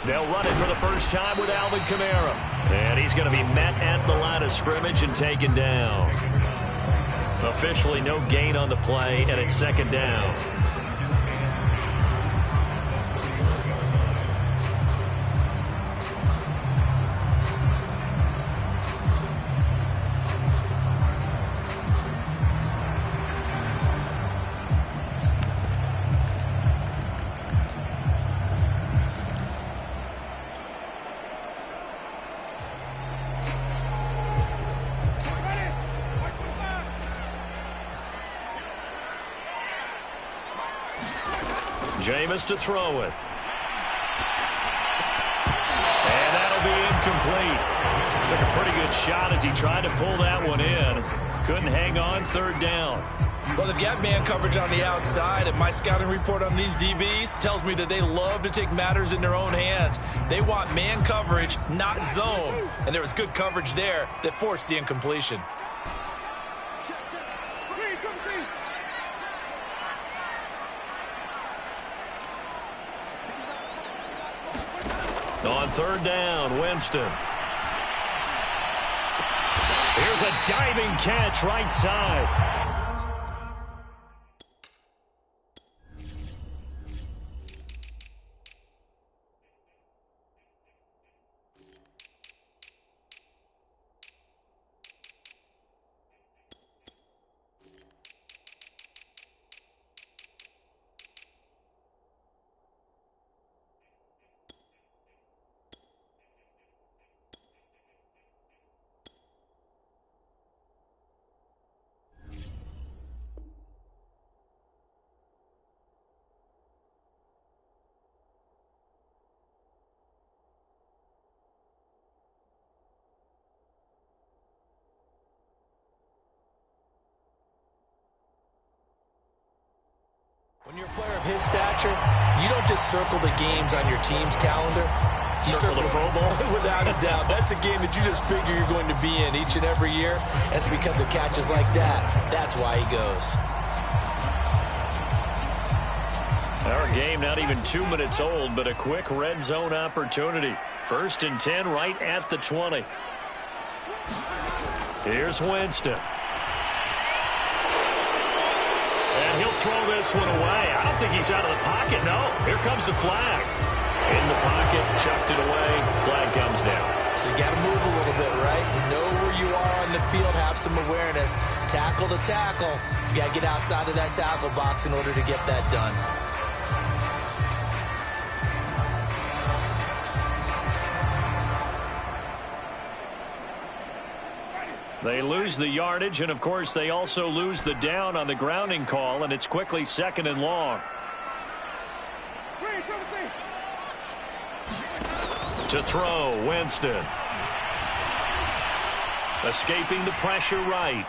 They'll run it for the first time with Alvin Kamara. And he's going to be met at the line of scrimmage and taken down. Officially no gain on the play, and it's second down. Jameis to throw it. And that'll be incomplete. Took a pretty good shot as he tried to pull that one in. Couldn't hang on, third down. Well, they've got man coverage on the outside, and my scouting report on these DBs tells me that they love to take matters in their own hands. They want man coverage, not zone. And there was good coverage there that forced the incompletion. On third down, Winston. Here's a diving catch right side. When you're a player of his stature, you don't just circle the games on your team's calendar. You circle the Pro Bowl? Without a doubt. That's a game that you just figure you're going to be in each and every year. That's because of catches like that. That's why he goes. Our game not even 2 minutes old, but a quick red zone opportunity. 1st and 10 right at the 20. Here's Winston. And he'll throw this one away. I don't think he's out of the pocket. No, here comes the flag. In the pocket, chucked it away. Flag comes down. So you got to move a little bit, right? Know where you are on the field, have some awareness. Tackle to tackle. You got to get outside of that tackle box in order to get that done. They lose the yardage, and, of course, they also lose the down on the grounding call, and it's quickly 2nd and long. To throw, Winston. Escaping the pressure right.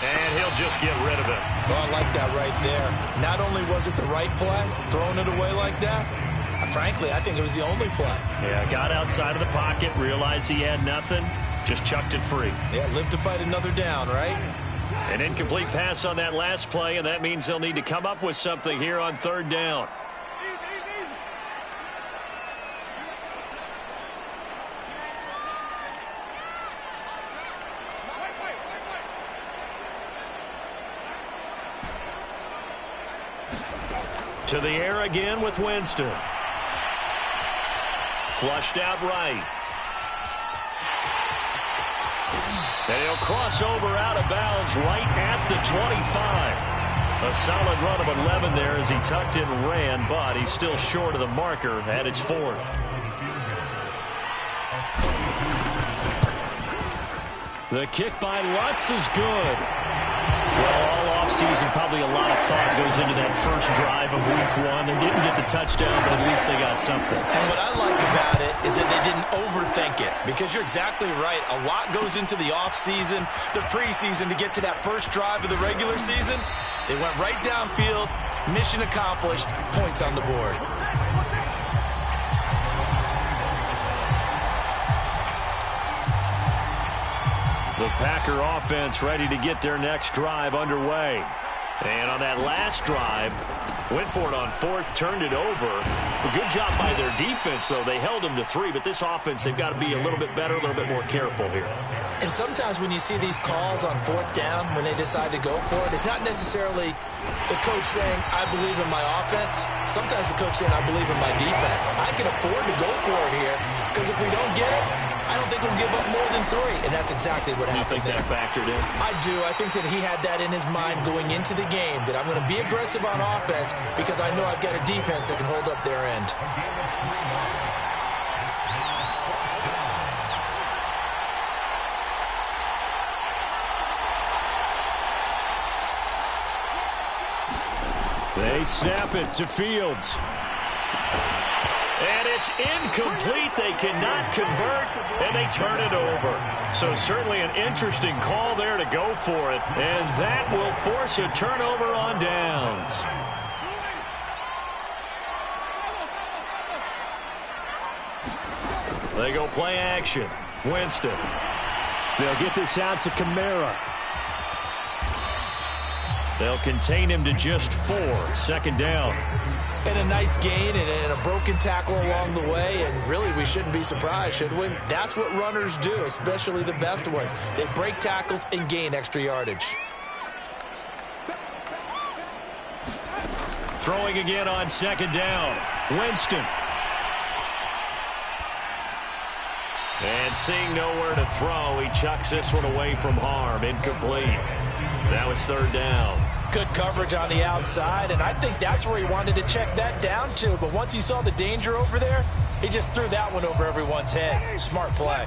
And he'll just get rid of it. Oh, I like that right there. Not only was it the right play, throwing it away like that, frankly, I think it was the only play. Yeah, got outside of the pocket, realized he had nothing. Just chucked it free. Yeah, live to fight another down, right? An incomplete pass on that last play, and that means they'll need to come up with something here on 3rd down. To the air again with Winston. Flushed out right. And he'll cross over out of bounds right at the 25. A solid run of 11 there as he tucked it and ran, but he's still short of the marker at its 4th. The kick by Lutz is good. Well, all offseason, probably a lot of thought goes into that first drive of Week 1. They didn't get the touchdown, but at least they got something. And what I like about it is that they didn't overthink it, because you're exactly right. A lot goes into the offseason, the preseason, to get to that first drive of the regular season. They went right downfield, mission accomplished, points on the board. The Packer offense ready to get their next drive underway. And on that last drive, Went for it on fourth, turned it over. A good job by their defense, though. They held them to 3, but this offense, they've got to be a little bit better, a little bit more careful here. And sometimes when you see these calls on fourth down, when they decide to go for it, it's not necessarily the coach saying, I believe in my offense. Sometimes the coach saying, I believe in my defense. I can afford to go for it here, because if we don't get it, I don't think we'll give up more than 3. And that's exactly what happened there. You think that factored in? I do. I think that he had that in his mind going into the game, that I'm going to be aggressive on offense because I know I've got a defense that can hold up their end. They snap it to Fields. And it's incomplete. They cannot convert, and they turn it over. So certainly an interesting call there to go for it, and that will force a turnover on downs. They go play action. Winston. They'll get this out to Kamara. They'll contain him to just 4. Second down. And a nice gain and a broken tackle along the way, and really we shouldn't be surprised, should we? That's what runners do, especially the best ones. They break tackles and gain extra yardage. Throwing again on second down. Winston. And seeing nowhere to throw, he chucks this one away from harm. Incomplete. Now it's third down. Good coverage on the outside, and I think that's where he wanted to check that down to. But once he saw the danger over there, he just threw that one over everyone's head. Smart play.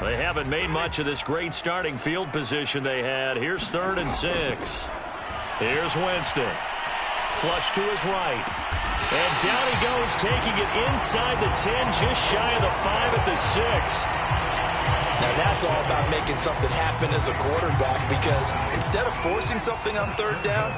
They haven't made much of this great starting field position they had. Here's 3rd and 6. Here's Winston. Flush to his right. And down he goes, taking it inside the 10, just shy of the 5 at the 6. Now that's all about making something happen as a quarterback, because instead of forcing something on third down,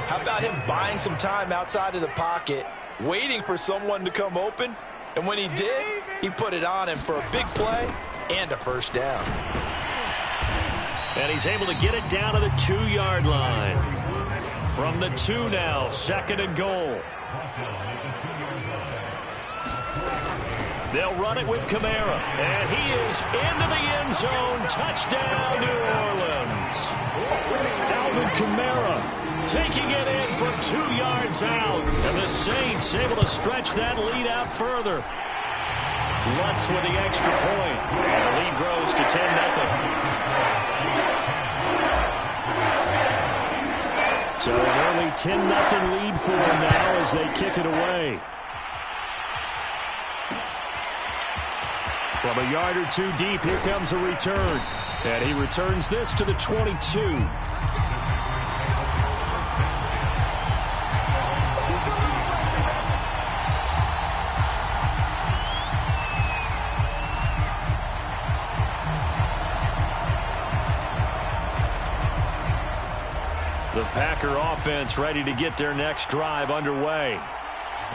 how about him buying some time outside of the pocket, waiting for someone to come open, and when he did, he put it on him for a big play and a first down. And he's able to get it down to the 2-yard line. From the 2 now, 2nd and goal. They'll run it with Kamara, and he is into the end zone. Touchdown, New Orleans. Alvin Kamara taking it in from 2 yards out, and the Saints able to stretch that lead out further. Lutz with the extra point, and the lead grows to 10-0. So an early 10-0 lead for them now as they kick it away. From a yard or 2 deep, here comes a return. And he returns this to the 22. The Packer offense ready to get their next drive underway.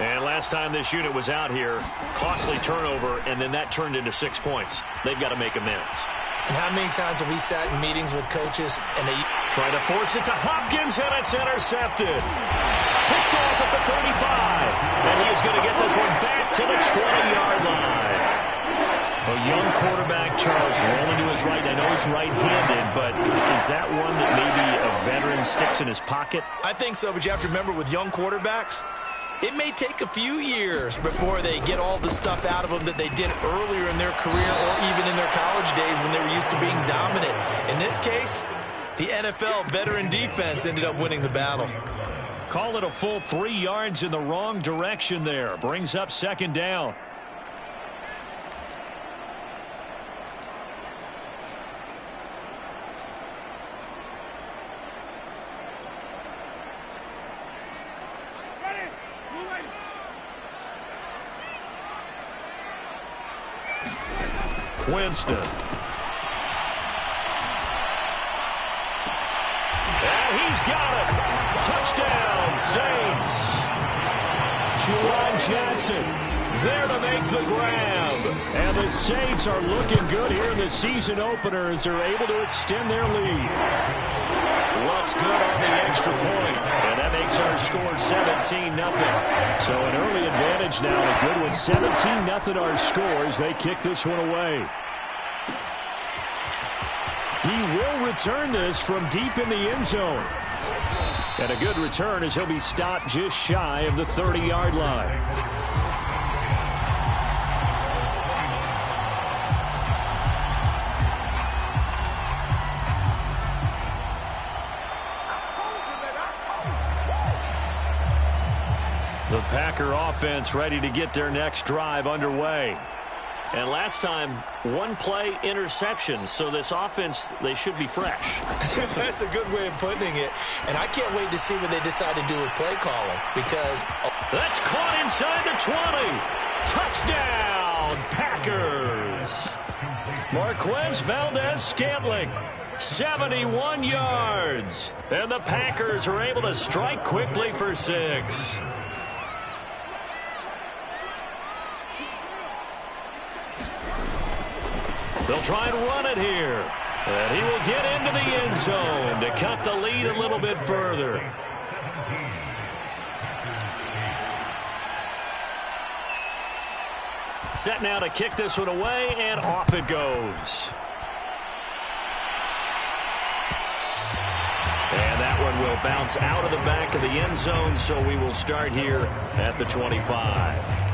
And last time this unit was out here, costly turnover, and then that turned into 6 points. They've got to make amends. And how many times have we sat in meetings with coaches and they try to force it to Hopkins, and it's intercepted. Picked off at the 35. And he is going to get this one back to the 20-yard line. A young quarterback, Charles, rolling to his right. I know he's right-handed, but is that one that maybe a veteran sticks in his pocket? I think so, but you have to remember with young quarterbacks, it may take a few years before they get all the stuff out of them that they did earlier in their career or even in their college days when they were used to being dominant. In this case, the NFL veteran defense ended up winning the battle. Call it a full 3 yards in the wrong direction there. Brings up second down. Winston. And he's got it. Touchdown, Saints. Juwan Johnson there to make the grab. And the Saints are looking good here in the season opener as they're able to extend their lead. Lutz good on the extra point. And that makes our score 17-0. So an early advantage now, and a good one. 17-0 our scores. They kick this one away. He will return this from deep in the end zone. And a good return as he'll be stopped just shy of the 30-yard line. The Packer offense ready to get their next drive underway. And last time, one play interception. So this offense, they should be fresh. That's a good way of putting it. And I can't wait to see what they decide to do with play calling. Because that's caught inside the 20. Touchdown, Packers. Marquez Valdez-Scantling, 71 yards. And the Packers are able to strike quickly for 6. They'll try and run it here. And he will get into the end zone to cut the lead a little bit further. Set now to kick this one away, and off it goes. And that one will bounce out of the back of the end zone, so we will start here at the 25.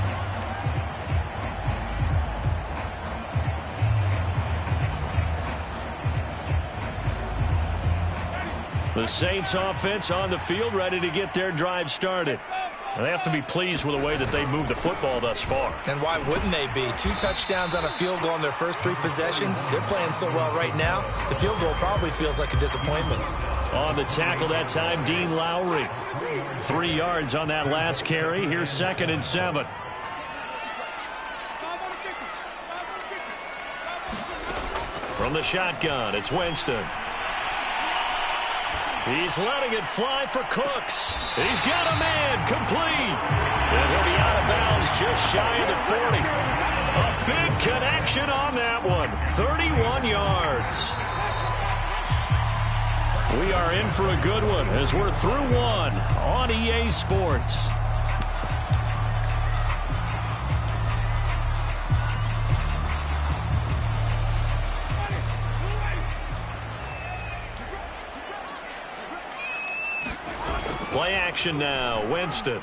The Saints offense on the field, ready to get their drive started. They have to be pleased with the way that they moved the football thus far. And why wouldn't they be? 2 touchdowns on a field goal in their first 3 possessions. They're playing so well right now, the field goal probably feels like a disappointment. On the tackle that time, Dean Lowry. 3 yards on that last carry. Here's 2nd and 7. From the shotgun, it's Winston. He's letting it fly for Cooks. He's got a man, complete. And he'll be out of bounds just shy of the 40. A big connection on that one. 31 yards. We are in for a good one as we're through one on EA Sports. Play action now. Winston.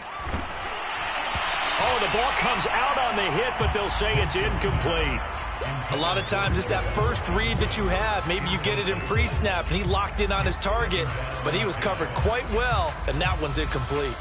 Oh, the ball comes out on the hit, but they'll say it's incomplete. A lot of times it's that first read that you have. Maybe you get it in pre-snap, and he locked in on his target, but he was covered quite well, and that one's incomplete.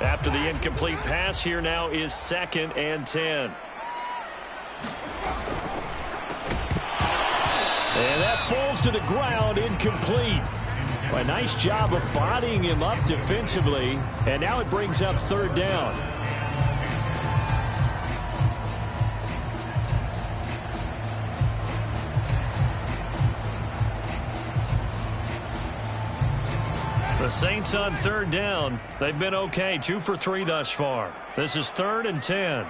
After the incomplete pass, here now is 2nd and 10. And that falls to the ground, incomplete. A nice job of bodying him up defensively, and now it brings up 3rd down. The Saints on 3rd down. They've been okay, 2 for 3 thus far. This is 3rd and 10.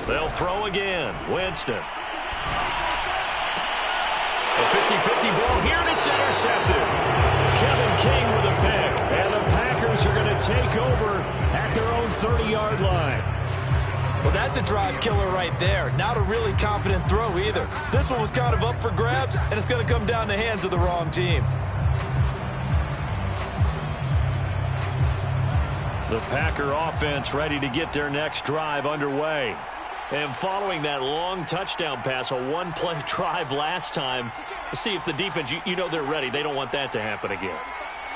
They'll throw again. Winston. A 50-50 ball here, and it's intercepted. Kevin King with a pick, and the Packers are going to take over at their own 30-yard line. Well, that's a drive killer right there. Not a really confident throw either. This one was kind of up for grabs, and it's going to come down the hands of the wrong team. The Packer offense ready to get their next drive underway. And following that long touchdown pass, a one-play drive last time, see if the defense, you know they're ready. They don't want that to happen again.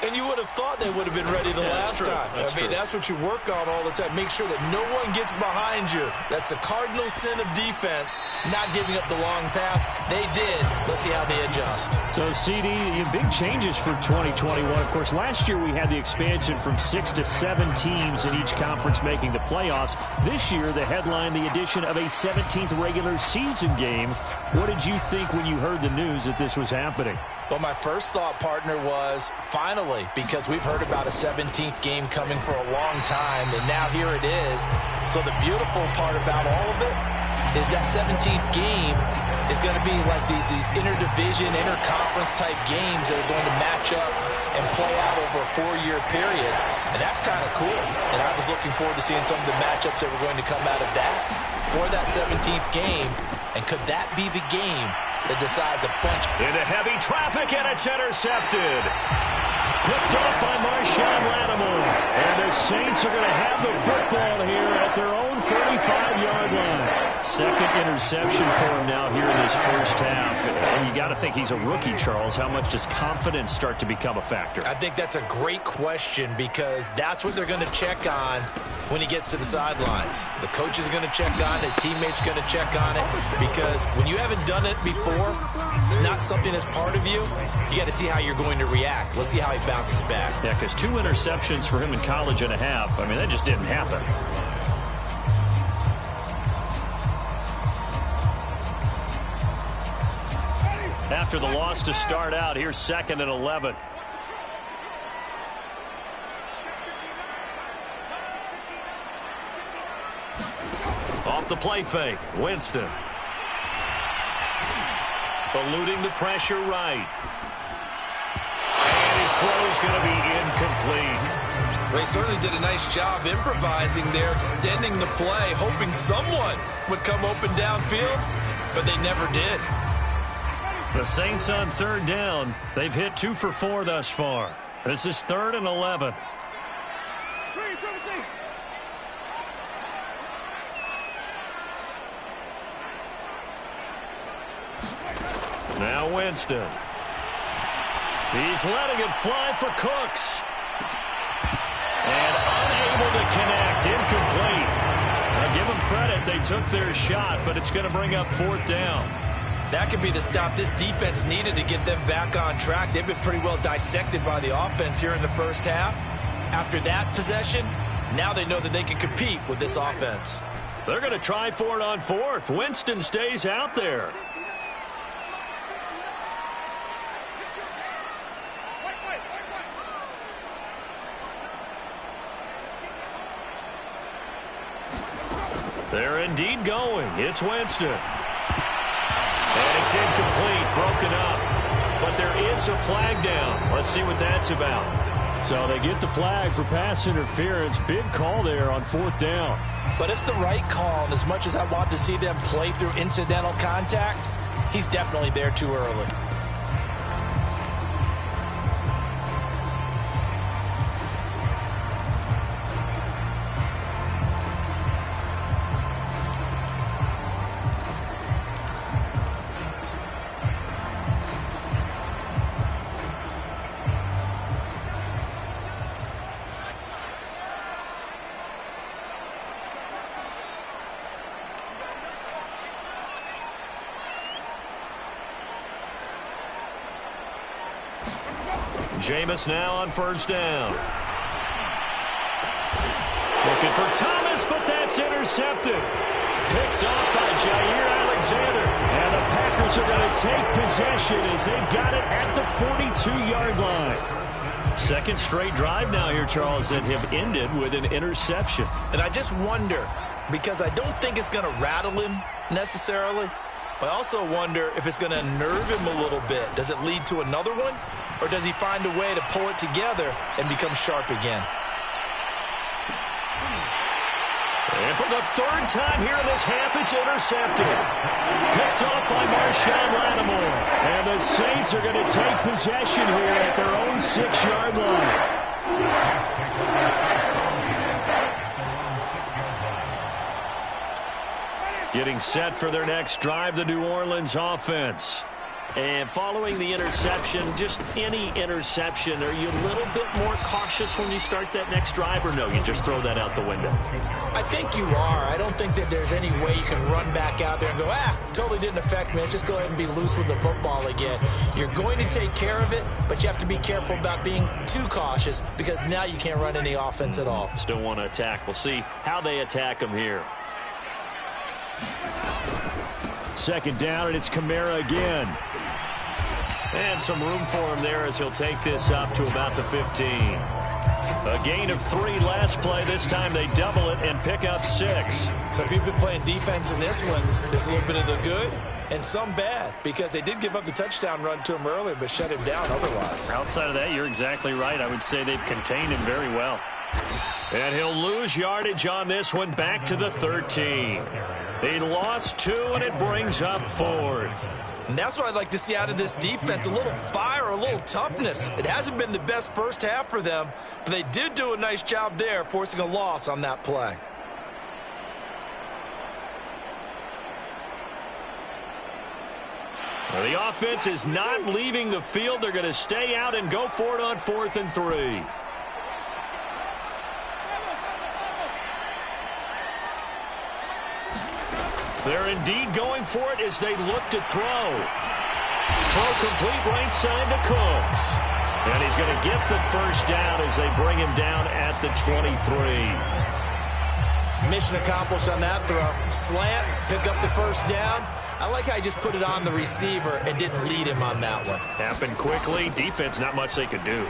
And you would have thought they would have been ready the last time. That's what you work on all the time. Make sure that no one gets behind you. That's the cardinal sin of defense, not giving up the long pass. They did. Let's see how they adjust. So, CD, big changes for 2021. Of course, last year we had the expansion from 6 to 7 teams in each conference making the playoffs. This year, the headline, the addition of a 17th regular season game. What did you think when you heard the news that this was happening? Well, my first thought, partner, was finally, because we've heard about a 17th game coming for a long time, and now here it is. So the beautiful part about all of it is that 17th game is going to be like these interdivision, interconference type games that are going to match up and play out over a 4-year period. And that's kind of cool. And I was looking forward to seeing some of the matchups that were going to come out of that for that 17th game. And could that be the game that decides a bunch? Into heavy traffic, and it's intercepted. Picked up by Marshawn Lattimore. And the Saints are going to have the football here at their own 35-yard line. Second interception for him now here in this first half. And you got to think he's a rookie, Charles. How much does confidence start to become a factor? I think that's a great question, because that's what they're going to check on when he gets to the sidelines. The coach is going to check on it. His teammates are going to check on it, because when you haven't done it before, it's not something that's part of you. You got to see how you're going to react. Let's see how he bounces back. Yeah, because 2 interceptions for him in college and a half. I mean, that just didn't happen. After the loss to start out, here's 2nd and 11. Off the play fake, Winston. Eluding the pressure right. And his throw is going to be incomplete. Well, he certainly did a nice job improvising there, extending the play, hoping someone would come open downfield, but they never did. The Saints on 3rd down. They've hit 2 for 4 thus far. This is 3rd and 11. Now Winston. He's letting it fly for Cooks. And unable to connect. Incomplete. Now give them credit. They took their shot, but it's going to bring up 4th down. That could be the stop this defense needed to get them back on track. They've been pretty well dissected by the offense here in the first half. After that possession, now they know that they can compete with this offense. They're going to try for it on 4th. Winston stays out there. They're indeed going. It's Winston. And it's incomplete, broken up. But there is a flag down. Let's see what that's about. So they get the flag for pass interference. Big call there on 4th down. But it's the right call, and as much as I want to see them play through incidental contact, he's definitely there too early. Jameis now on 1st down. Looking for Thomas, but that's intercepted. Picked off by Jair Alexander. And the Packers are going to take possession as they've got it at the 42-yard line. Second straight drive now here, Charles, that have ended with an interception. And I just wonder, because I don't think it's going to rattle him necessarily, but I also wonder if it's going to nerve him a little bit. Does it lead to another one? Or does he find a way to pull it together and become sharp again? And for the 3rd time here in this half, it's intercepted. Picked off by Marshawn Lattimore. And the Saints are going to take possession here at their own 6-yard line. Getting set for their next drive, the New Orleans offense. And following the interception, just any interception, are you a little bit more cautious when you start that next drive, or no, you just throw that out the window? I think you are. I don't think that there's any way you can run back out there and go, totally didn't affect me. Let's just go ahead and be loose with the football again. You're going to take care of it, but you have to be careful about being too cautious because now you can't run any offense at all. Still want to attack. We'll see how they attack them here. Second down, and it's Kamara again. And some room for him there as he'll take this up to about the 15. A gain of 3 last play. This time they double it and pick up 6. So if you've been playing defense in this one, there's a little bit of the good and some bad because they did give up the touchdown run to him earlier but shut him down otherwise. Outside of that, you're exactly right. I would say they've contained him very well. And he'll lose yardage on this one back to the 13. He lost 2, and it brings up 4th. And that's what I'd like to see out of this defense, a little fire, a little toughness. It hasn't been the best first half for them, but they did do a nice job there, forcing a loss on that play. Well, the offense is not leaving the field. They're going to stay out and go for it on 4th and 3. They're indeed going for it as they look to throw. Throw complete right side to Cooks. And he's going to get the first down as they bring him down at the 23. Mission accomplished on that throw. Slant, pick up the first down. I like how he just put it on the receiver and didn't lead him on that one. Happened quickly. Defense, not much they could do.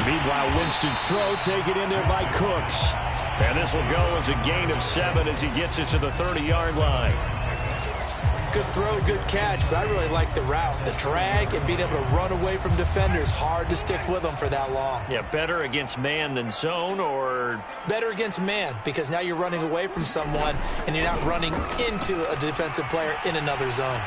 Meanwhile, Winston's throw taken in there by Cooks. And this will go as a gain of 7 as he gets it to the 30-yard line. Good throw, good catch, but I really like the route. The drag and being able to run away from defenders, hard to stick with them for that long. Yeah, better against man than zone, or? Better against man, because now you're running away from someone and you're not running into a defensive player in another zone.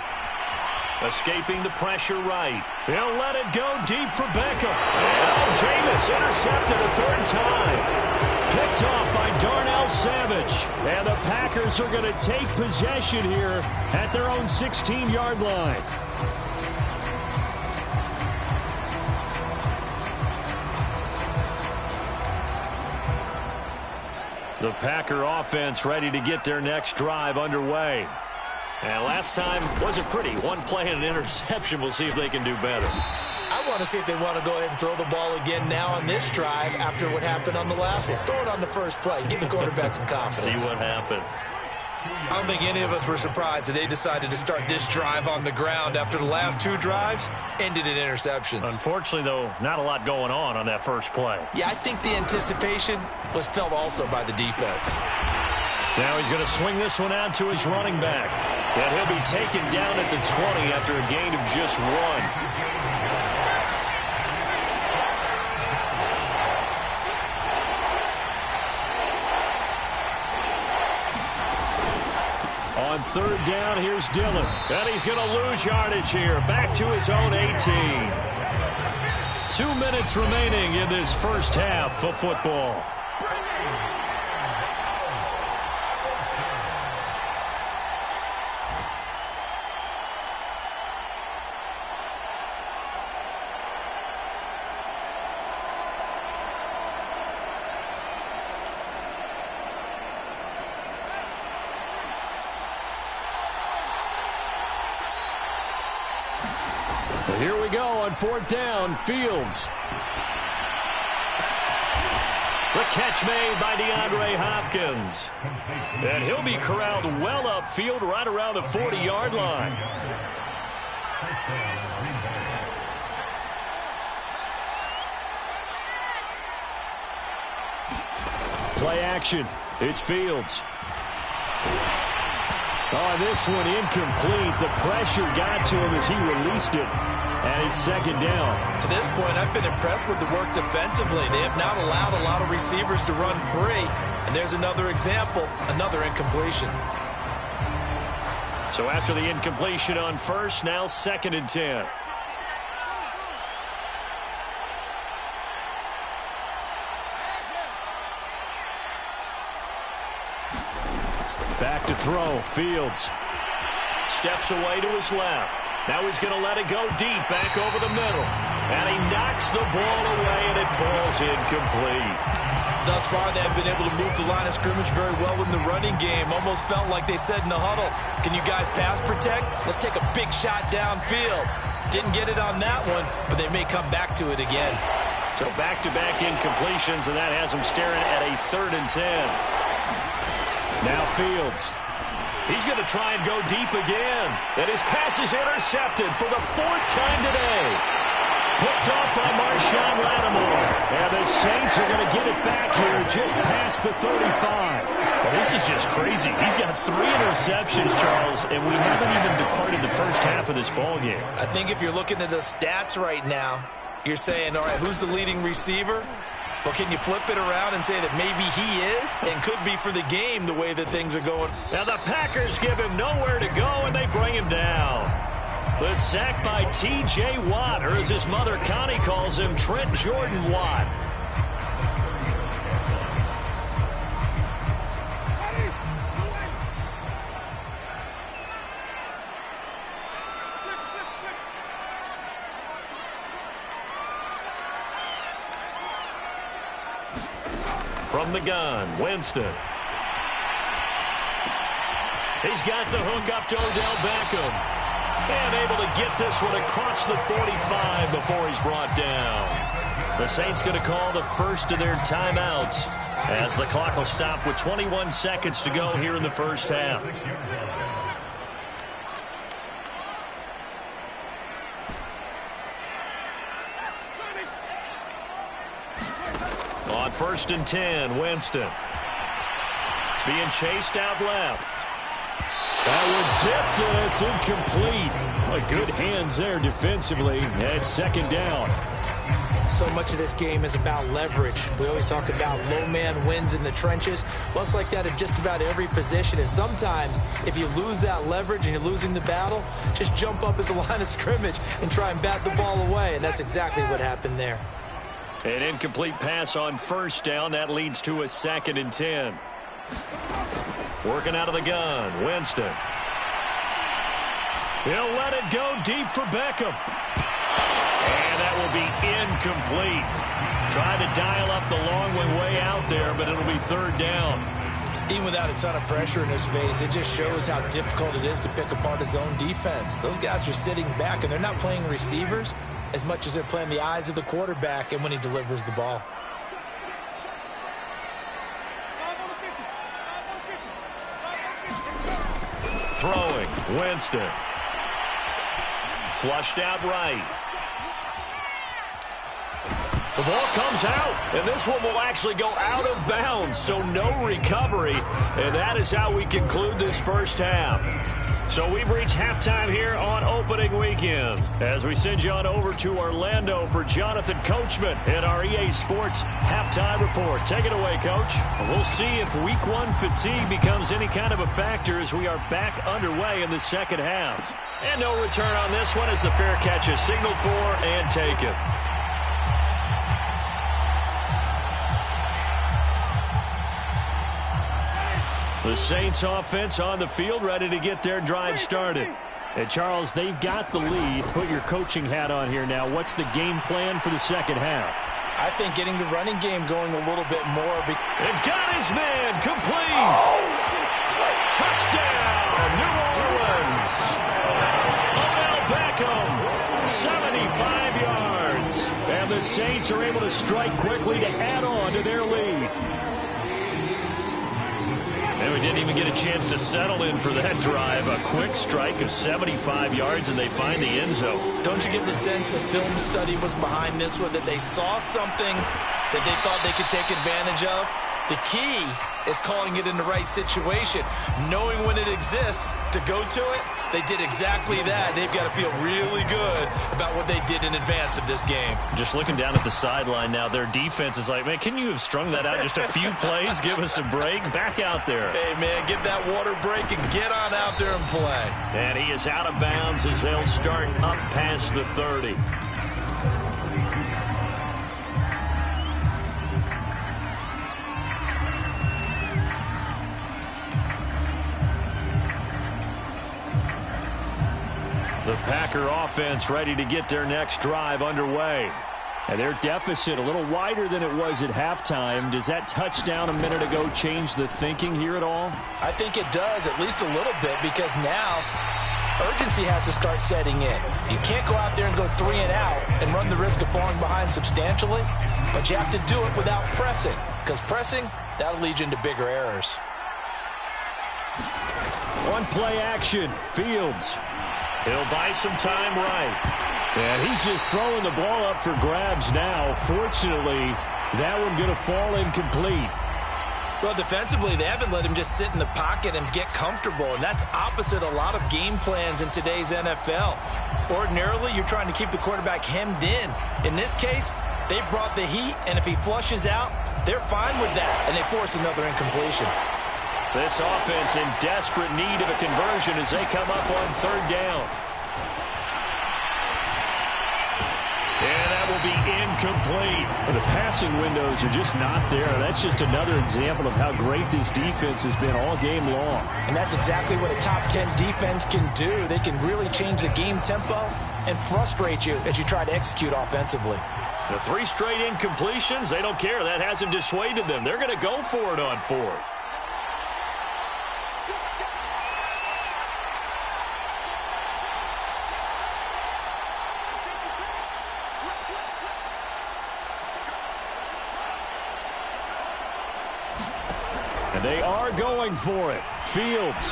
Escaping the pressure right. He'll let it go deep for Beckham. And Jameis intercepted a 3rd time. Picked off by Darnell Savage. And the Packers are going to take possession here at their own 16-yard line. The Packer offense ready to get their next drive underway. And last time wasn't pretty. 1 play and an interception. We'll see if they can do better. I want to see if they want to go ahead and throw the ball again now on this drive after what happened on the last one. Throw it on the first play. Give the quarterback some confidence. See what happens. I don't think any of us were surprised that they decided to start this drive on the ground after the last 2 drives ended in interceptions. Unfortunately, though, not a lot going on that first play. Yeah, I think the anticipation was felt also by the defense. Now he's going to swing this one out to his running back. And he'll be taken down at the 20 after a gain of just 1. On 3rd down, here's Dillon. And he's going to lose yardage here. Back to his own 18. 2 minutes remaining in this first half of football. Here we go on 4th down. Fields. The catch made by DeAndre Hopkins. And he'll be corralled well upfield right around the 40-yard line. Play action. It's Fields. Oh, this one incomplete. The pressure got to him as he released it. And it's 2nd down. To this point, I've been impressed with the work defensively. They have not allowed a lot of receivers to run free. And there's another example, another incompletion. So after the incompletion on 1st, now 2nd and 10. Back to throw. Fields. steps away to his left. Now he's going to let it go deep, back over the middle. And he knocks the ball away, and it falls incomplete. Thus far, they have been able to move the line of scrimmage very well in the running game. Almost felt like they said in the huddle, can you guys pass protect? Let's take a big shot downfield. Didn't get it on that one, but they may come back to it again. So back-to-back incompletions, and that has him staring at a 3rd and 10. Now Fields. He's going to try and go deep again. And his pass is intercepted for the 4th time today. Picked off by Marshawn Lattimore. And the Saints are going to get it back here just past the 35. Well, this is just crazy. He's got 3 interceptions, Charles, and we haven't even departed the first half of this ballgame. I think if you're looking at the stats right now, you're saying, all right, who's the leading receiver? Well, can you flip it around and say that maybe he is and could be for the game the way that things are going? Now the Packers give him nowhere to go, and they bring him down. The sack by T.J. Watt, or as his mother Connie calls him, Trent Jordan Watt. From the gun, Winston. He's got the hook up to Odell Beckham. And able to get this one across the 45 before he's brought down. The Saints going to call the first of their timeouts as the clock will stop with 21 seconds to go here in the first half. On 1st and 10, Winston. Being chased out left. That one tipped, and it's incomplete. Well, good hands there defensively. And 2nd down. So much of this game is about leverage. We always talk about low man wins in the trenches. Well, it's like that at just about every position. And sometimes, if you lose that leverage and you're losing the battle, just jump up at the line of scrimmage and try and bat the ball away. And that's exactly what happened there. An incomplete pass on 1st down. That leads to a 2nd and 10. Working out of the gun, Winston. He'll let it go deep for Beckham. And that will be incomplete. Tried to dial up the long one way out there, but it'll be 3rd down. Even without a ton of pressure in his face, it just shows how difficult it is to pick apart his own defense. Those guys are sitting back, and they're not playing receivers as much as they're playing the eyes of the quarterback and when he delivers the ball. Throwing, Winston. Flushed out right. The ball comes out, and this one will actually go out of bounds, so no recovery, and that is how we conclude this first half. So we've reached halftime here on opening weekend as we send you on over to Orlando for Jonathan Coachman in our EA Sports Halftime Report. Take it away, Coach. We'll see if Week 1 fatigue becomes any kind of a factor as we are back underway in the second half. And no return on this one as the fair catch is signaled for and taken. The Saints offense on the field, ready to get their drive started. And Charles, they've got the lead. Put your coaching hat on here now. What's the game plan for the second half? I think getting the running game going a little bit more. And got his man complete. Touchdown, New Orleans. Odell Beckham, 75 yards. And the Saints are able to strike quickly to add on to their lead. And we didn't even get a chance to settle in for that drive. A quick strike of 75 yards, and they find the end zone. Don't you get the sense that film study was behind this one, that they saw something that they thought they could take advantage of? The key is calling it in the right situation, knowing when it exists to go to it. They did exactly that. They've got to feel really good about what they did in advance of this game. Just looking down at the sideline now, their defense is like, man, can you have strung that out just a few plays? Give us a break. Back out there. Hey, man, give that water break and get on out there and play. And he is out of bounds as they'll start up past the 30. The Packer offense ready to get their next drive underway. And their deficit a little wider than it was at halftime. Does that touchdown a minute ago change the thinking here at all? I think it does, at least a little bit, because now urgency has to start setting in. You can't go out there and go 3 and out and run the risk of falling behind substantially, but you have to do it without pressing, because pressing, that'll lead you into bigger errors. One play action. Fields. He'll buy some time right. And he's just throwing the ball up for grabs now. Fortunately, that one going to fall incomplete. Well, defensively, they haven't let him just sit in the pocket and get comfortable, and that's opposite a lot of game plans in today's NFL. Ordinarily, you're trying to keep the quarterback hemmed in. In this case, they brought the heat, and if he flushes out, they're fine with that, and they force another incompletion. This offense in desperate need of a conversion as they come up on 3rd down. And that will be incomplete. Well, the passing windows are just not there. That's just another example of how great this defense has been all game long. And that's exactly what a top 10 defense can do. They can really change the game tempo and frustrate you as you try to execute offensively. The 3 straight incompletions, they don't care. That hasn't dissuaded them. They're going to go for it on 4th. And they are going for it. Fields.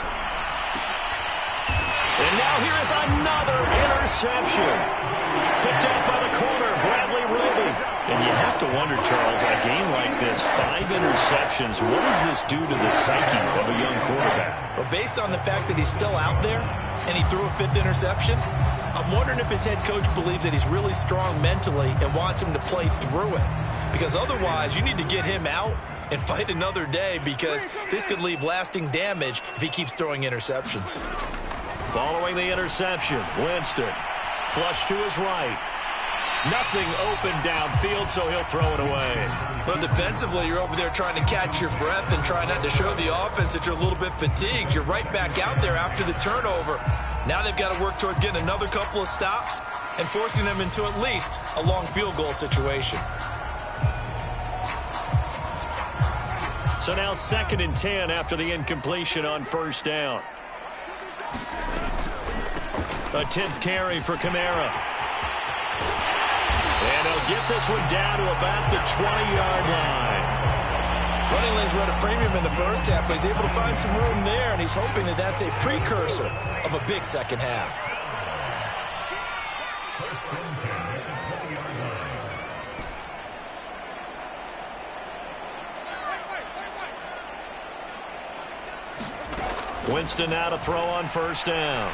And now here is another interception. Picked up by the corner, Bradley Roby. And you have to wonder, Charles, in a game like this, 5 interceptions, what does this do to the psyche of a young quarterback? Well, based on the fact that he's still out there and he threw a 5th interception, I'm wondering if his head coach believes that he's really strong mentally and wants him to play through it. Because otherwise, you need to get him out and fight another day, because this could leave lasting damage if he keeps throwing interceptions. Following the interception, Winston. Flush to his right. Nothing open downfield, so he'll throw it away. But defensively, you're over there trying to catch your breath and try not to show the offense that you're a little bit fatigued. You're right back out there after the turnover. Now they've got to work towards getting another couple of stops and forcing them into at least a long field goal situation. So now 2nd and 10 after the incompletion on 1st down. A 10th carry for Kamara. And he'll get this one down to about the 20-yard line. Running lanes were at a premium in the first half, but he's able to find some room there, and he's hoping that that's a precursor of a big second half. Winston now to throw on 1st down.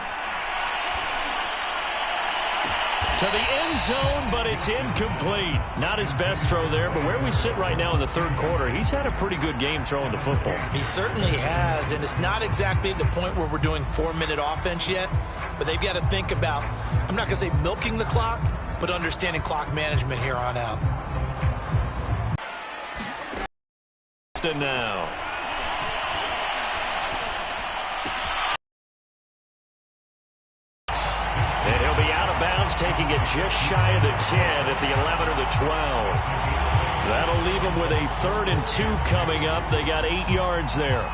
To the end zone, but it's incomplete. Not his best throw there, but where we sit right now in the 3rd quarter, he's had a pretty good game throwing the football. He certainly has, and it's not exactly at the point where we're doing 4-minute offense yet, but they've got to think about, I'm not going to say milking the clock, but understanding clock management here on out. Winston now. And he'll be out of bounds, taking it just shy of the 10 at the 11 or the 12. That'll leave them with a 3rd and 2 coming up. They got 8 yards there.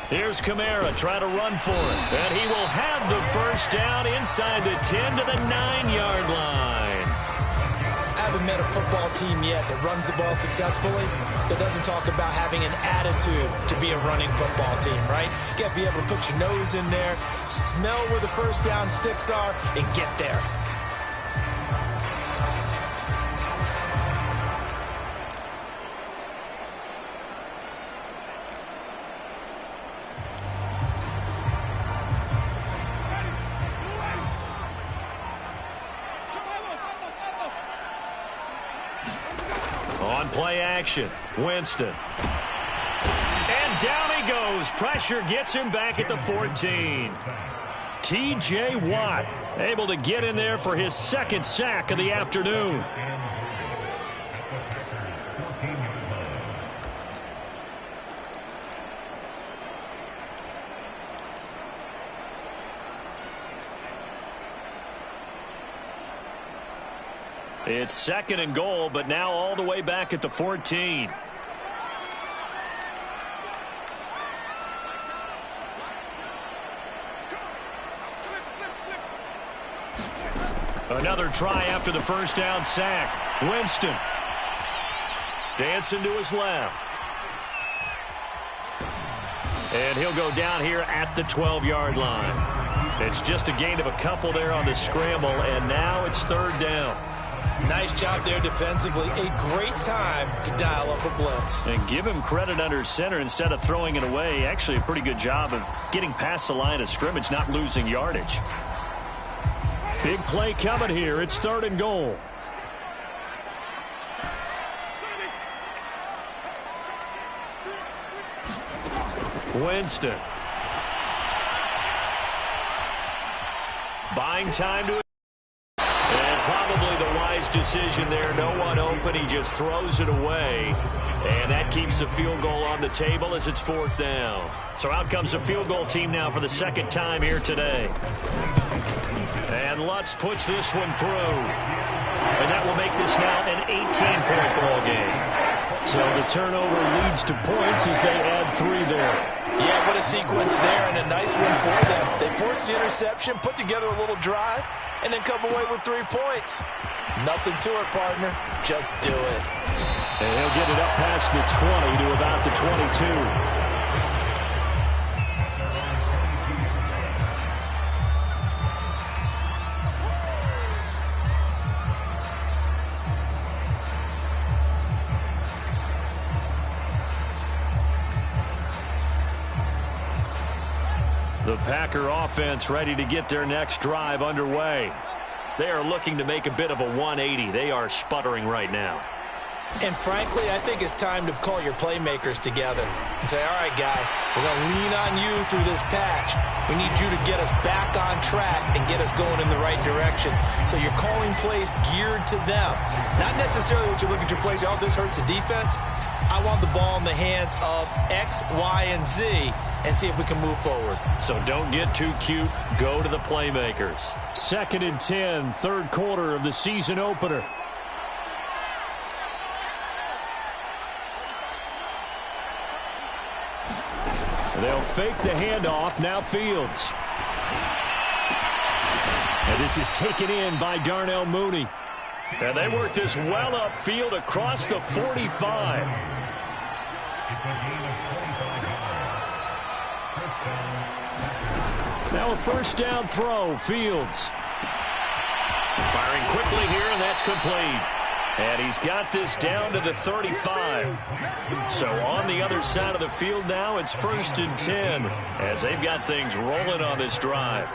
Here's Kamara trying to run for it. And he will have the 1st down inside the 10 to the 9-yard line. I haven't met a football team yet that runs the ball successfully that doesn't talk about having an attitude to be a running football team, right? You got to be able to put your nose in there, smell where the 1st down sticks are, and get there. On play action, Winston. And down throws. Pressure gets him back at the 14. T.J. Watt able to get in there for his second sack of the afternoon. It's 2nd and goal, but now all the way back at the 14. Another try after the first down sack. Winston dancing to his left. And he'll go down here at the 12-yard line. It's just a gain of a couple there on the scramble, and now it's 3rd down. Nice job there defensively. A great time to dial up a blitz. And give him credit under center instead of throwing it away. Actually a pretty good job of getting past the line of scrimmage, not losing yardage. Big play coming here. It's 3rd and goal. Winston. Buying time to it. And probably the wise decision there. No one open. He just throws it away. And that keeps the field goal on the table as it's 4th down. So out comes the field goal team now for the 2nd time here today. And Lutz puts this one through. And that will make this now an 18-point ball game. So the turnover leads to points as they add 3 there. Yeah, what a sequence there, and a nice one for them. They force the interception, put together a little drive, and then come away with 3 points. Nothing to it, partner. Just do it. And he'll get it up past the 20 to about the 22. The Packer offense ready to get their next drive underway. They are looking to make a bit of a 180. They are sputtering right now. And frankly, I think it's time to call your playmakers together and say, all right, guys, we're going to lean on you through this patch. We need you to get us back on track and get us going in the right direction. So you're calling plays geared to them. Not necessarily what you look at your plays, oh, this hurts the defense. I want the ball in the hands of X, Y, and Z and see if we can move forward. So don't get too cute. Go to the playmakers. 2nd and 10, 3rd quarter of the season opener. They'll fake the handoff. Now Fields. And this is taken in by Darnell Mooney. And they work this well upfield across the 45. Now a 1st down throw. Fields. Firing quickly here, and that's complete. And he's got this down to the 35. So on the other side of the field now, it's 1st and 10 as they've got things rolling on this drive.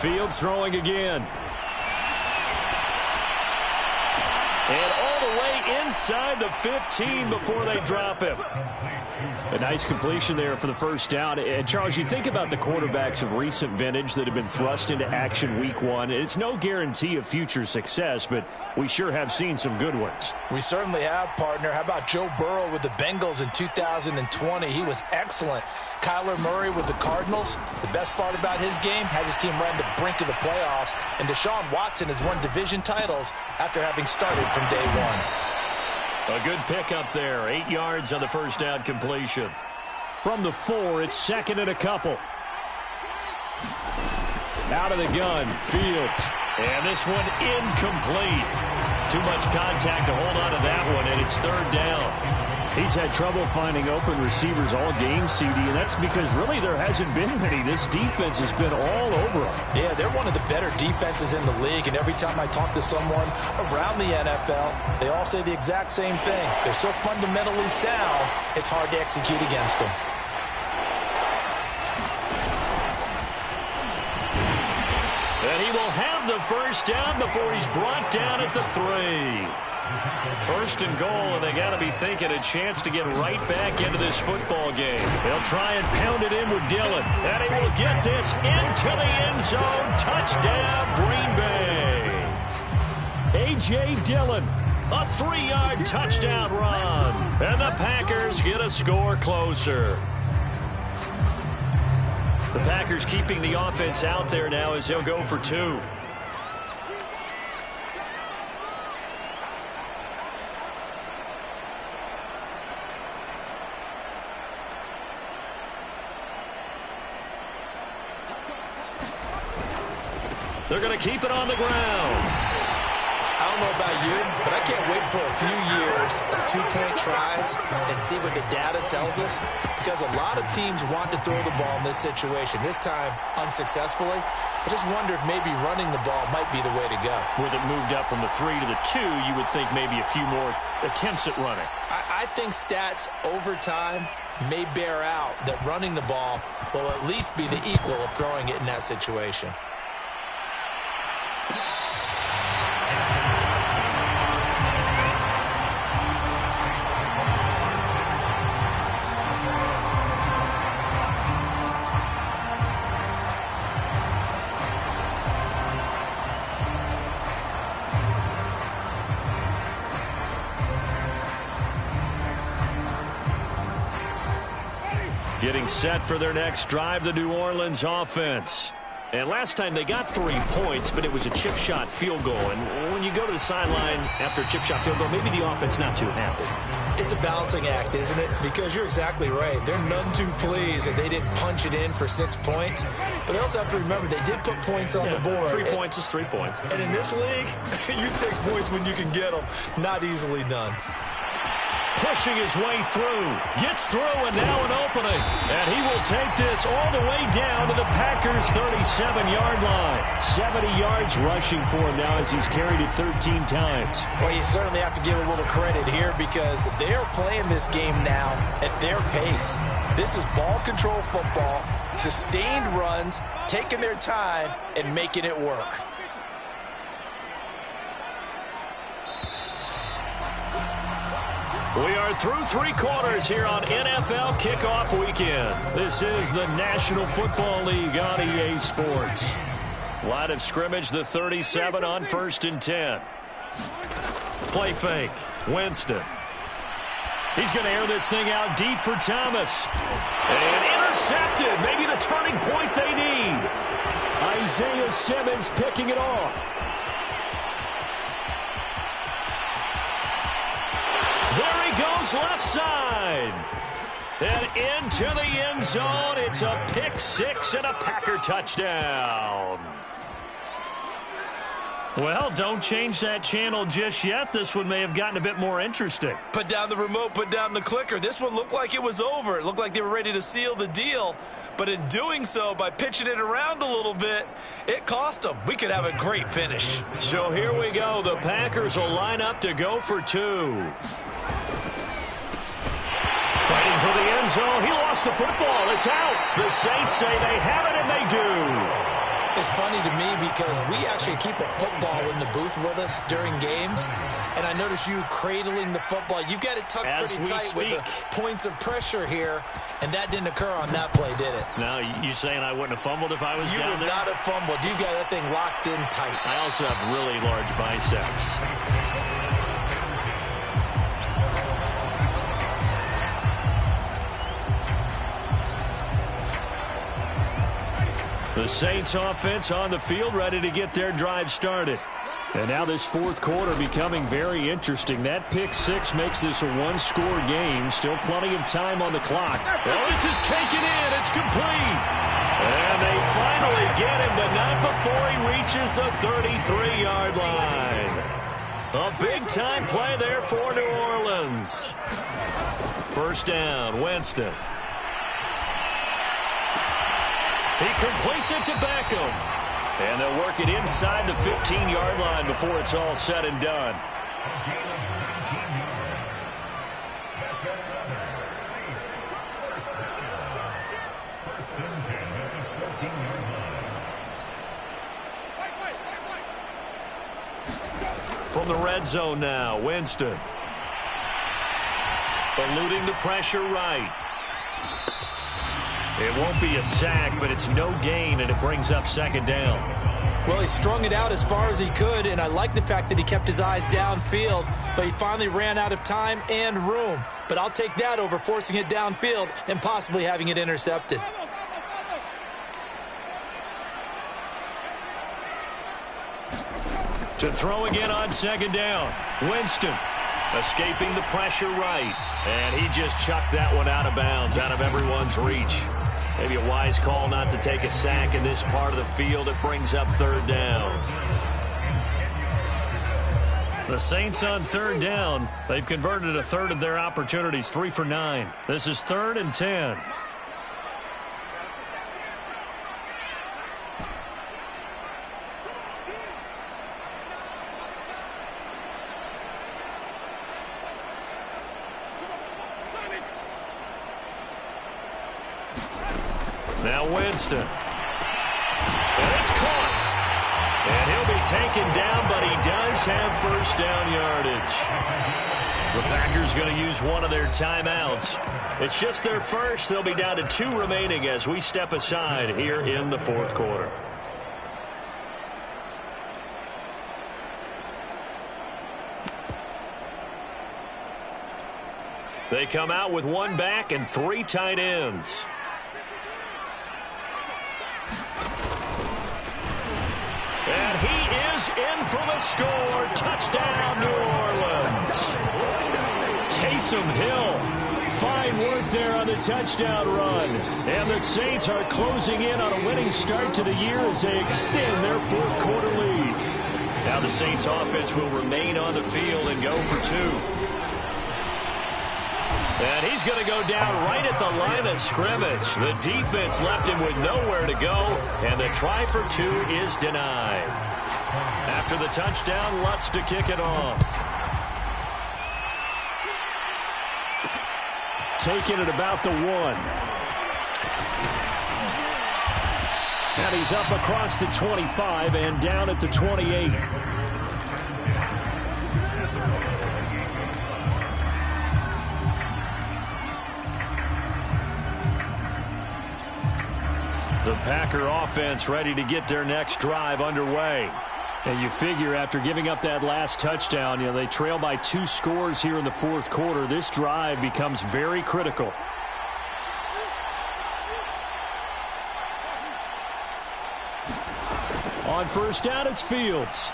Fields throwing again. And all the way inside the 15 before they drop him. A nice completion there for the 1st down. And Charles, you think about the quarterbacks of recent vintage that have been thrust into action week 1. It's no guarantee of future success, but we sure have seen some good ones. We certainly have, partner. How about Joe Burrow with the Bengals in 2020? He was excellent. Kyler Murray with the Cardinals. The best part about his game, has his team right on the brink of the playoffs. And Deshaun Watson has won division titles after having started from day 1. A good pickup there. 8 yards on the 1st down completion. From the 4, it's 2nd and a couple. Out of the gun, Fields. And this one incomplete. Too much contact to hold on to that one, and it's 3rd down. He's had trouble finding open receivers all game, CD, and that's because really there hasn't been many. This defense has been all over him. Yeah, they're one of the better defenses in the league, and every time I talk to someone around the NFL, they all say the exact same thing. They're so fundamentally sound, it's hard to execute against them. And he will have have the first down before he's brought down at the 3. First and goal, and they got to be thinking a chance to get right back into this football game. They'll try and pound it in with Dillon, and he will get this into the end zone. Touchdown, Green Bay. A.J. Dillon, a 3-yard touchdown run, and the Packers get a score closer. The Packers keeping the offense out there now as they'll go for 2. They're going to keep it on the ground. I don't know about you, but I can't wait for a few years of 2-point tries and see what the data tells us, because a lot of teams want to throw the ball in this situation, this time unsuccessfully. I just wonder if maybe running the ball might be the way to go. With it moved up from the 3 to the 2, you would think maybe a few more attempts at running. I think stats over time may bear out that running the ball will at least be the equal of throwing it in that situation. Getting set for their next drive, the New Orleans offense. And last time they got 3 points, but it was a chip shot field goal. And when you go to the sideline after a chip shot field goal, maybe the offense not too happy. It's a balancing act, isn't it? Because you're exactly right. They're none too pleased that they didn't punch it in for 6 points. But they also have to remember they did put points on the board. 3 points is 3 points. And in this league, you take points when you can get them. Not easily done. Pushing his way through. Gets through, and now an opening. And he will take this all the way down to the Packers' 37-yard line. 70 yards rushing for him now as he's carried it 13 times. Well, you certainly have to give a little credit here because they're playing this game now at their pace. This is ball control football, sustained runs, taking their time, and making it work. We are through 3 quarters here on NFL Kickoff Weekend. This is the National Football League on EA Sports. Line of scrimmage, the 37 on 1st and 10. Play fake. Winston. He's going to air this thing out deep for Thomas. And intercepted. Maybe the turning point they need. Isaiah Simmons picking it off. There he goes left side. And into the end zone. It's a pick 6 and a Packer touchdown. Well, don't change that channel just yet. This one may have gotten a bit more interesting. Put down the remote, put down the clicker. This one looked like it was over. It looked like they were ready to seal the deal. But in doing so, by pitching it around a little bit, it cost them. We could have a great finish. So here we go. The Packers will line up to go for 2. Fighting for the end zone. He lost the football. It's out. The Saints say they have it, and they do. It's funny to me because we actually keep a football in the booth with us during games, and I notice you cradling the football. You got it tucked pretty tight with the points of pressure here, and that didn't occur on that play, did it? Now, you saying I wouldn't have fumbled if I was down there? You would not have fumbled. You got that thing locked in tight. I also have really large biceps. The Saints offense on the field, ready to get their drive started. And now this 4th quarter becoming very interesting. That pick 6 makes this a 1-score game. Still plenty of time on the clock. Well, this is taken in. It's complete. And they finally get him, but not before he reaches the 33-yard line. A big-time play there for New Orleans. First down, Winston. He completes it to Beckham. And they'll work it inside the 15-yard line before it's all said and done. from the red zone now. Winston. Eluding the pressure right. It won't be a sack, but it's no gain, and it brings up second down. Well, he strung it out as far as he could, and I like the fact that he kept his eyes downfield, but he finally ran out of time and room. But I'll take that over forcing it downfield and possibly having it intercepted. To throw again on second down. Winston escaping the pressure right. And he just chucked that one out of bounds, out of everyone's reach. Maybe a wise call not to take a sack in this part of the field. It brings up third down. The Saints on third down. They've converted a third of their opportunities, 3 for 9. This is 3rd and 10. Now Winston. And it's caught. And he'll be taken down, but he does have first down yardage. The Packers going to use one of their timeouts. It's just their first. They'll be down to 2 remaining as we step aside here in the 4th quarter. They come out with 1 back and 3 tight ends. And he is in for the score. Touchdown, New Orleans. Taysom Hill. Fine work there on the touchdown run. And the Saints are closing in on a winning start to the year as they extend their 4th quarter lead. Now the Saints offense will remain on the field and go for 2. And he's going to go down right at the line of scrimmage. The defense left him with nowhere to go, and the try for 2 is denied. After the touchdown, Lutz to kick it off. Taking it about the 1. And he's up across the 25 and down at the 28. The Packer offense ready to get their next drive underway. And you figure after giving up that last touchdown, they trail by 2 scores here in the 4th quarter. This drive becomes very critical. On first down, it's Fields.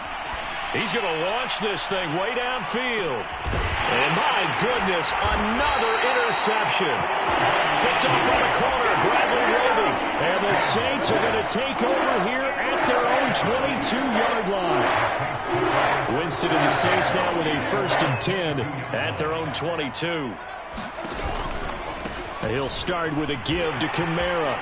He's going to launch this thing way downfield. And my goodness, another interception. Picked up by the corner, Bradley Roby. And the Saints are going to take over here at their own 22-yard line. Winston and the Saints now with a 1st and 10 at their own 22. He'll start with a give to Kamara.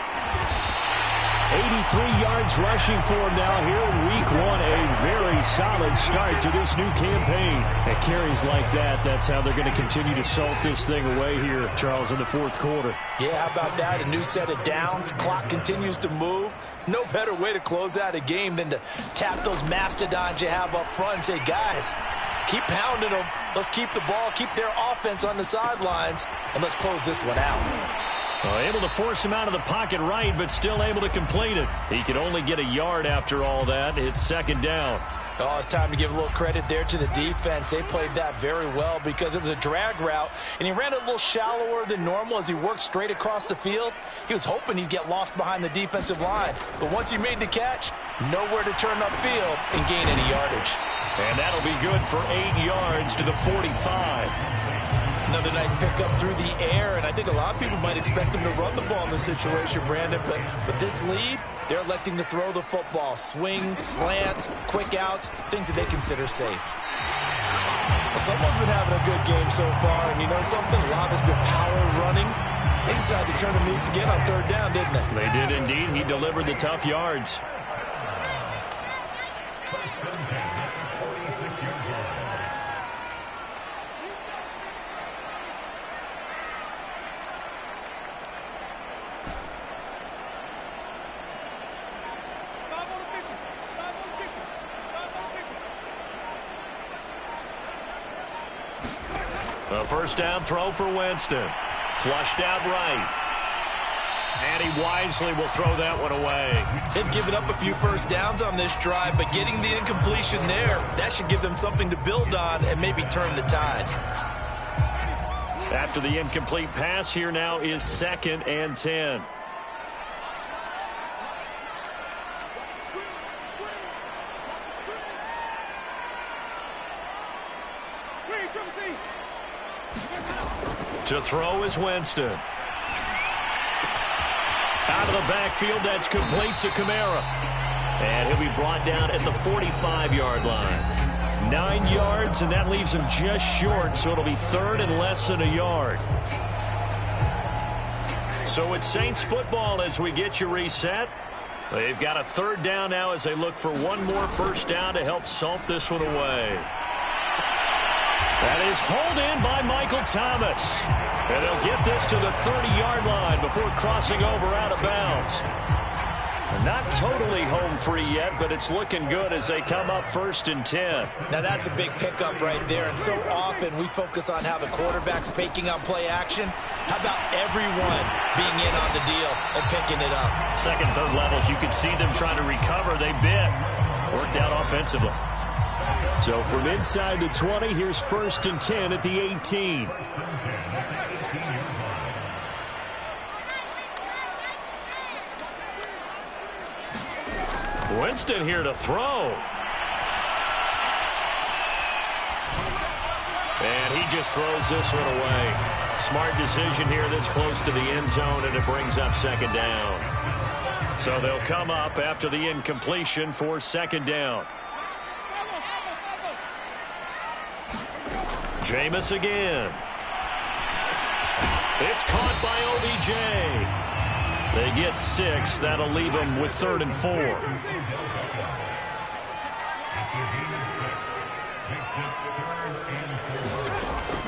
83 yards rushing for him now here in week 1. A very solid start to this new campaign. At carries like that, that's how they're going to continue to salt this thing away here, Charles, in the 4th quarter. Yeah, how about that? A new set of downs. Clock continues to move. No better way to close out a game than to tap those mastodons you have up front and say, guys, keep pounding them. Let's keep the ball, keep their offense on the sidelines, and let's close this one out. Able to force him out of the pocket right, but still able to complete it. He could only get a yard after all that. It's 2nd down. Oh, it's time to give a little credit there to the defense. They played that very well because it was a drag route, and he ran it a little shallower than normal as he worked straight across the field. He was hoping he'd get lost behind the defensive line, but once he made the catch, nowhere to turn upfield and gain any yardage. And that'll be good for 8 yards to the 45. Another nice pickup through the air, and I think a lot of people might expect him to run the ball in this situation, Brandon, but with this lead, they're electing to throw the football. Swings, slants, quick outs, things that they consider safe. Well, someone's been having a good game so far, and you know something? A lot of it's been power running. They decided to turn him loose again on 3rd down, didn't they? They did indeed. He delivered the tough yards. A first down throw for Winston. Flushed out right. And he wisely will throw that one away. They've given up a few first downs on this drive, but getting the incompletion there, that should give them something to build on and maybe turn the tide. After the incomplete pass, here now is 2nd and 10. To throw is Winston. Out of the backfield, that's complete to Kamara. And he'll be brought down at the 45-yard line. 9 yards, and that leaves him just short, so it'll be 3rd and less than a yard. So it's Saints football as we get you reset. They've got a 3rd down now as they look for one more first down to help salt this one away. That is hauled in by Michael Thomas. And they'll get this to the 30-yard line before crossing over out of bounds. Not totally home free yet, but it's looking good as they come up 1st and 10. Now that's a big pickup right there, and so often we focus on how the quarterback's faking on play action. How about everyone being in on the deal and picking it up? 2nd, 3rd levels, you can see them trying to recover. They bit. Worked out offensively. So from inside the 20, here's 1st and 10 at the 18. Winston here to throw. And he just throws this one away. Smart decision here this close to the end zone, and it brings up 2nd down. So they'll come up after the incompletion for 2nd down. Jameis again. It's caught by OBJ. They get 6. That'll leave them with 3rd and 4.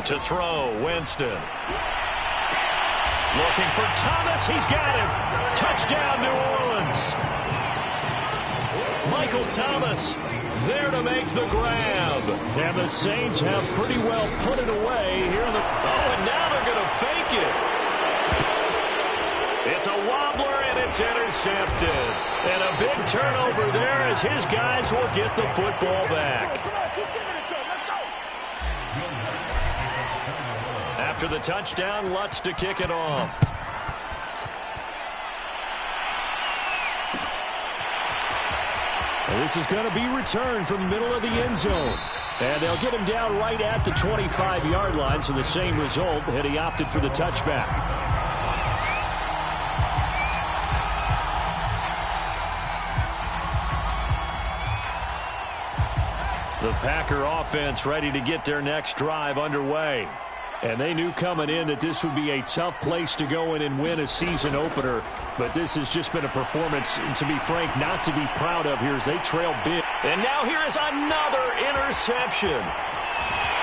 To throw, Winston. Looking for Thomas. He's got him. Touchdown, New Orleans. Michael Thomas there to make the grab. And the Saints have pretty well put it away here in the... Oh, and now they're going to fake it. It's a wobbler, and it's intercepted. And a big turnover there as his guys will get the football back. After the touchdown, Lutz to kick it off. And this is going to be returned from the middle of the end zone. And they'll get him down right at the 25-yard line, so the same result, and he opted for the touchback. The Packer offense ready to get their next drive underway. And they knew coming in that this would be a tough place to go in and win a season opener. But this has just been a performance, to be frank, not to be proud of here as they trail big. And now here is another interception.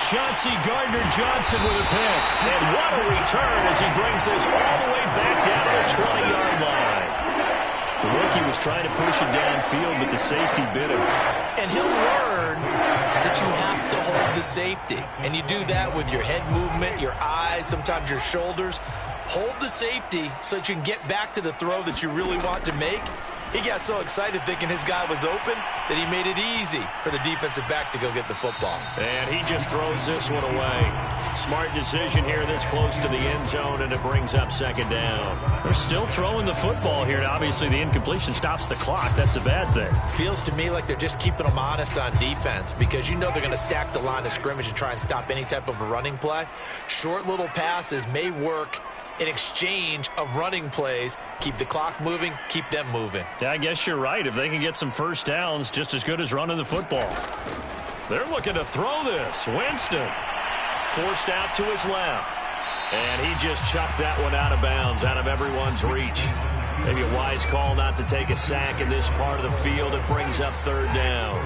Chauncey Gardner-Johnson with a pick. And what a return as he brings this all the way back down to the 20-yard line. The rookie was trying to push him downfield, but the safety bit him. And he'll learn that you have to hold the safety. And you do that with your head movement, your eyes, sometimes your shoulders. Hold the safety so that you can get back to the throw that you really want to make. He got so excited thinking his guy was open that he made it easy for the defensive back to go get the football. And he just throws this one away. Smart decision here this close to the end zone, and it brings up 2nd down. They're still throwing the football here, and obviously the incompletion stops the clock. That's a bad thing. Feels to me like they're just keeping them honest on defense because you know they're going to stack the line of scrimmage and try and stop any type of a running play. Short little passes may work in exchange of running plays. Keep the clock moving, keep them moving. Yeah, I guess you're right. If they can get some first downs, just as good as running the football. They're looking to throw this. Winston forced out to his left. And he just chucked that one out of bounds, out of everyone's reach. Maybe a wise call not to take a sack in this part of the field. It brings up 3rd down.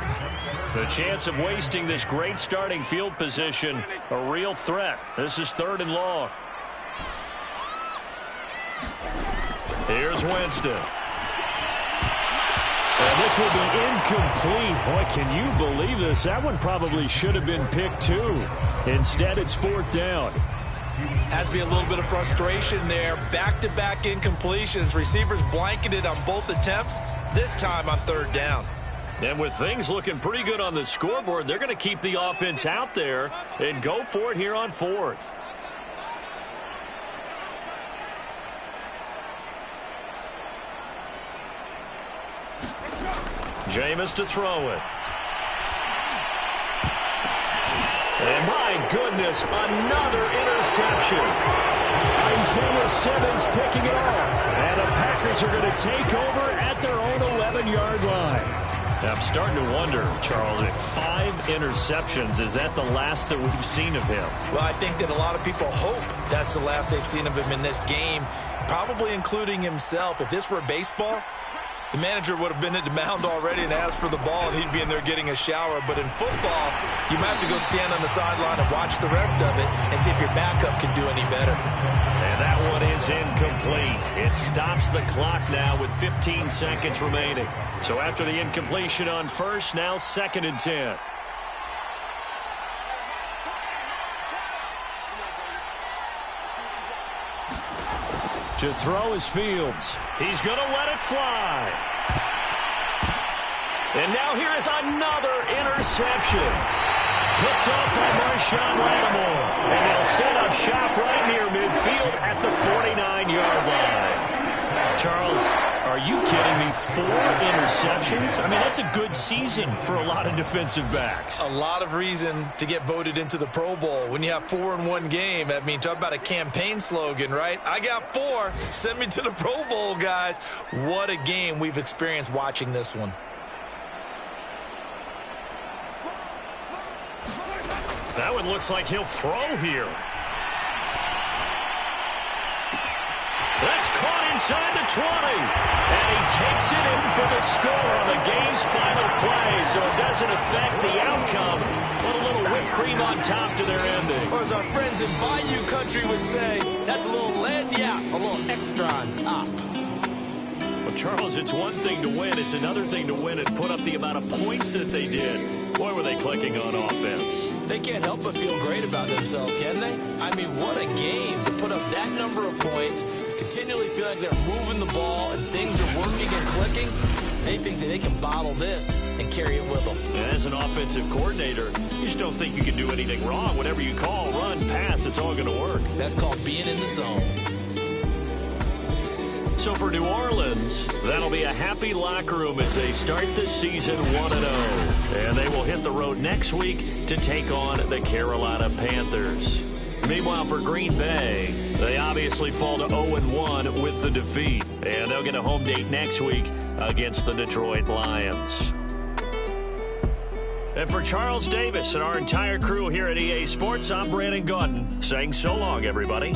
The chance of wasting this great starting field position, a real threat. This is 3rd and long. Here's Winston. And this will be incomplete. Boy, can you believe this? That one probably should have been picked too. Instead, it's 4th down. Has to be a little bit of frustration there. Back-to-back incompletions. Receivers blanketed on both attempts, this time on 3rd down. And with things looking pretty good on the scoreboard, they're going to keep the offense out there and go for it here on 4th. Jameis to throw it. And my goodness, another interception. Isaiah Simmons picking it off. And the Packers are going to take over at their own 11-yard line. I'm starting to wonder, Charles, if 5 interceptions, is that the last that we've seen of him? Well, I think that a lot of people hope that's the last they've seen of him in this game, probably including himself. If this were baseball, the manager would have been at the mound already and asked for the ball, and he'd be in there getting a shower. But in football, you might have to go stand on the sideline and watch the rest of it and see if your backup can do any better. And that one is incomplete. It stops the clock now with 15 seconds remaining. So after the incompletion on 1st, now 2nd and 10. To throw is Fields. He's going to let it fly. And now here is another interception. Picked up by Marshawn Lattimore. And they'll set up shop right near midfield at the 49-yard line. Charles, are you kidding me? 4 interceptions? I mean, that's a good season for a lot of defensive backs. A lot of reason to get voted into the Pro Bowl. When you have 4 in one game, I mean, talk about a campaign slogan, right? I got 4. Send me to the Pro Bowl, guys. What a game we've experienced watching this one. That one looks like he'll throw here. That's caught inside the 20. And he takes it in for the score on the game's final play. So it doesn't affect the outcome. Put a little whipped cream on top to their ending. Or as our friends in Bayou Country would say, that's a little lead, yeah, a little extra on top. Well, Charles, it's one thing to win. It's another thing to win and put up the amount of points that they did. Boy, were they clicking on offense. They can't help but feel great about themselves, can they? I mean, what a game to put up that number of points, continually feel like they're moving the ball and things are working and clicking. They think that they can bottle this and carry it with them. And as an offensive coordinator, you just don't think you can do anything wrong. Whatever you call, run, pass, it's all going to work. That's called being in the zone. So for New Orleans, that'll be a happy locker room as they start the season 1-0. And they will hit the road next week to take on the Carolina Panthers. Meanwhile, for Green Bay, they obviously fall to 0-1 with the defeat. And they'll get a home date next week against the Detroit Lions. And for Charles Davis and our entire crew here at EA Sports, I'm Brandon Gaudin saying so long, everybody.